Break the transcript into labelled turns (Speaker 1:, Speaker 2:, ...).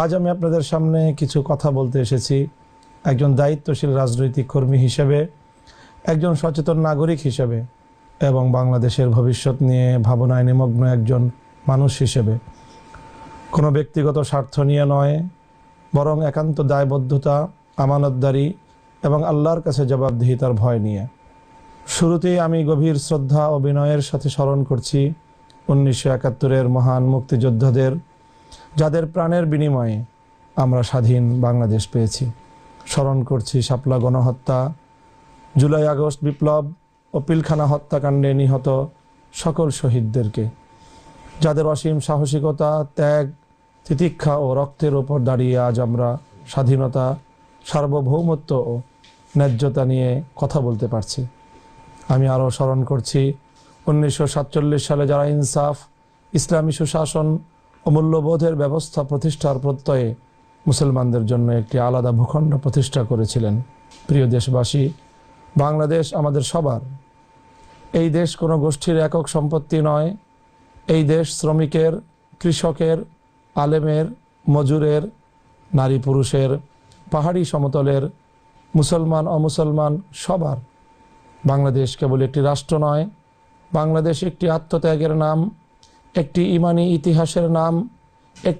Speaker 1: আজ আমি আপনাদের সামনে কিছু কথা বলতে এসেছি একজন দায়িত্বশীল রাজনৈতিক কর্মী হিসেবে, একজন সচেতন নাগরিক হিসেবে এবং বাংলাদেশের ভবিষ্যৎ নিয়ে ভাবনায় নিমগ্ন একজন মানুষ হিসেবে। কোনো ব্যক্তিগত স্বার্থ নিয়ে নয়, বরং একান্ত দায়বদ্ধতা, আমানতদারি এবং আল্লাহর কাছে জবাবদিহিতার ভয় নিয়ে। শুরুতেই আমি গভীর শ্রদ্ধা ও বিনয়ের সাথে স্মরণ করছি 1971-এর মহান মুক্তিযোদ্ধাদের, যাদের প্রাণের বিনিময়ে আমরা স্বাধীন বাংলাদেশ পেয়েছি। স্মরণ করছি শাপলা গণহত্যা, জুলাই আগস্ট বিপ্লব ও পিলখানা হত্যাকাণ্ডে নিহত সকল শহীদদেরকে, যাদের অসীম সাহসিকতা, ত্যাগ, তিতিক্ষা ও রক্তের ওপর দাঁড়িয়ে আজ আমরা স্বাধীনতা, সার্বভৌমত্ব ও ন্যায্যতা নিয়ে কথা বলতে পারছি। আমি আরও স্মরণ করছি 1947 সালে যারা ইনসাফ, ইসলামী সুশাসন ও মূল্যবোধের ব্যবস্থা প্রতিষ্ঠার প্রত্যয়ে মুসলমানদের জন্য একটি আলাদা ভূখণ্ড প্রতিষ্ঠা করেছিলেন। প্রিয় দেশবাসী, বাংলাদেশ আমাদের সবার। এই দেশ কোনো গোষ্ঠীর একক সম্পত্তি নয়। এই দেশ শ্রমিকের, কৃষকের, আলেমের, মজুরের, নারী পুরুষের, পাহাড়ি সমতলের, মুসলমান অমুসলমান সবার। বাংলাদেশ কেবল একটি রাষ্ট্র নয়, বাংলাদেশ একটি আত্মত্যাগের নাম, একটি ইমানি ইতিহাসের নাম, একটি